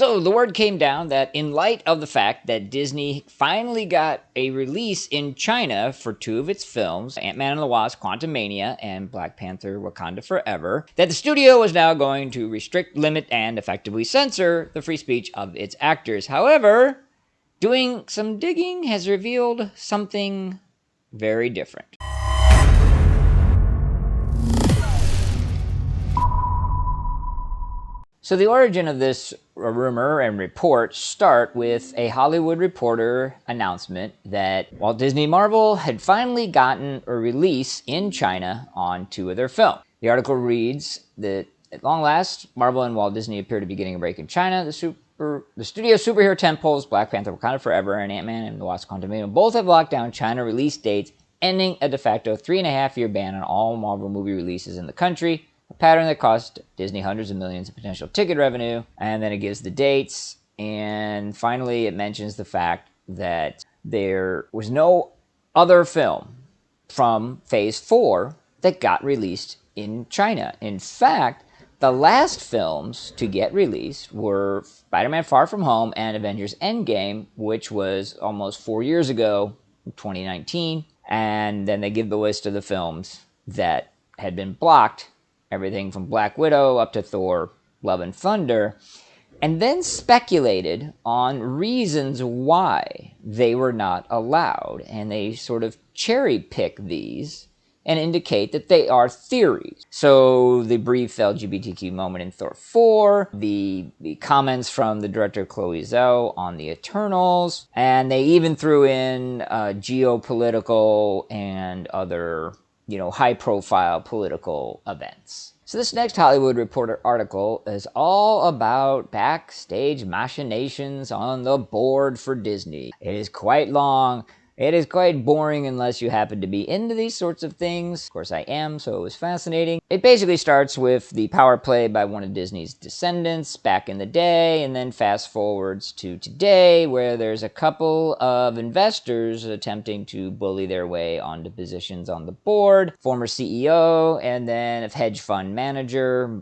So the word came down that in light of the fact that Disney finally got a release in China for 2 of its films, Ant-Man and the Wasp: Quantumania and Black Panther: Wakanda Forever, that the studio was now going to restrict, limit, and effectively censor the free speech of its actors. However, doing some digging has revealed something very different. So the origin of this rumor and report start with a Hollywood Reporter announcement that Walt Disney Marvel had finally gotten a release in China on 2 of their films. The article reads that at long last, Marvel and Walt Disney appear to be getting a break in China. The studio superhero tentpoles Black Panther: Wakanda Forever and Ant-Man and the Wasp: Quantumania both have locked down China release dates, ending a de facto 3.5-year ban on all Marvel movie releases in the country. A pattern that cost Disney hundreds of millions in potential ticket revenue. And then it gives the dates. And finally, it mentions the fact that there was no other film from Phase 4 that got released in China. In fact, the last films to get released were Spider-Man: Far From Home and Avengers: Endgame, which was almost 4 years ago, 2019. And then they give the list of the films that had been blocked. Everything from Black Widow up to Thor, Love and Thunder, and then speculated on reasons why they were not allowed. And they sort of cherry pick these and indicate that they are theories. So the brief LGBTQ moment in Thor 4, the comments from the director Chloe Zhao on the Eternals, and they even threw in geopolitical and other high-profile political events. So this next Hollywood Reporter article is all about backstage machinations on the board for Disney. It is quite long. It is quite boring unless you happen to be into these sorts of things. Of course I am, so it was fascinating. It basically starts with the power play by one of Disney's descendants back in the day, and then fast forwards to today, where there's a couple of investors attempting to bully their way onto positions on the board. Former CEO, and then a hedge fund manager.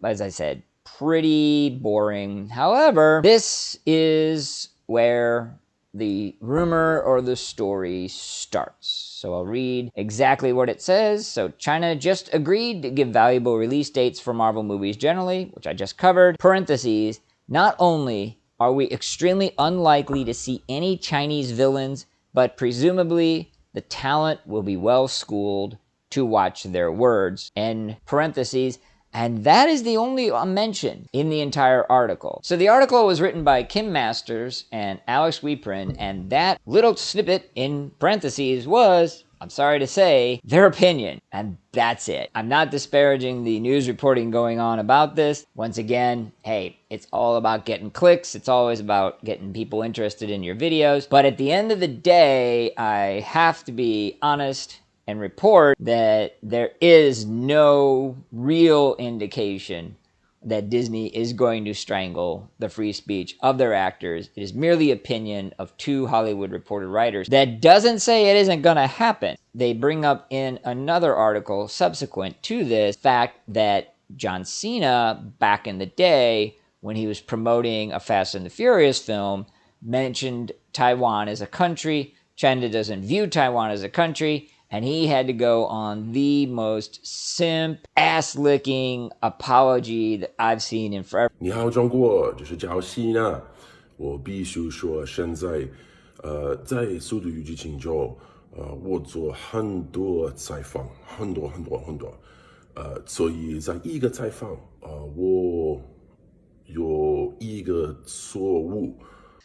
As I said, pretty boring. However, this is where the rumor or the story starts. So I'll read exactly what it says. So China just agreed to give valuable release dates for Marvel movies generally, which I just covered. Parentheses, not only are we extremely unlikely to see any Chinese villains, but presumably the talent will be well schooled to watch their words. End parentheses. And that is the only mention in the entire article. So the article was written by Kim Masters and Alex Wiepren, and that little snippet in parentheses was, I'm sorry to say, their opinion. And that's it. I'm not disparaging the news reporting going on about this. Once again, hey, it's all about getting clicks. It's always about getting people interested in your videos. But at the end of the day, I have to be honest and report that there is no real indication that Disney is going to strangle the free speech of their actors. It is merely opinion of 2 Hollywood Reporter writers. That doesn't say it isn't going to happen. They bring up in another article subsequent to this fact that John Cena, back in the day, when he was promoting a Fast and the Furious film, mentioned Taiwan as a country. China doesn't view Taiwan as a country. And he had to go on the most simp, ass-licking apology that I've seen in forever. 你好，中国，这是焦西呢。我必须说，现在，在《速度与激情》中，我做很多采访，很多，所以在一个采访，我有一个错误。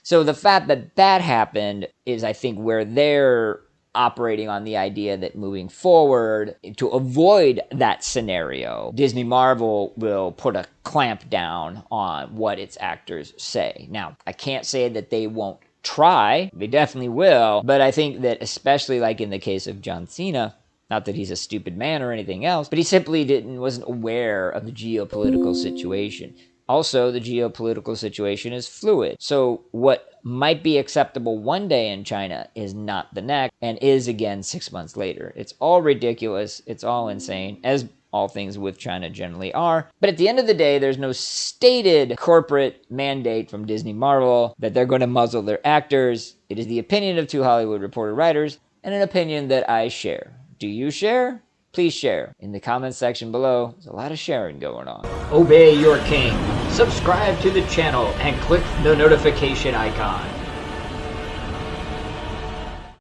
So the fact that that happened is, I think, where they're operating on the idea that moving forward, to avoid that scenario, Disney Marvel will put a clamp down on what its actors say. Now, I can't say that they won't try. They definitely will. But I think that especially like in the case of John Cena, not that he's a stupid man or anything else, but he simply wasn't aware of the geopolitical situation. Also, the geopolitical situation is fluid. So what might be acceptable one day in China is not the next, and is again 6 months later. It's all ridiculous. It's all insane. As all things with China generally are. But at the end of the day, there's no stated corporate mandate from Disney Marvel that they're going to muzzle their actors. It is the opinion of two Hollywood Reporter writers, and an opinion that I share. Do you share? Please share in the comments section below. There's a lot of sharing going on. Obey your king. Subscribe to the channel and click the notification icon.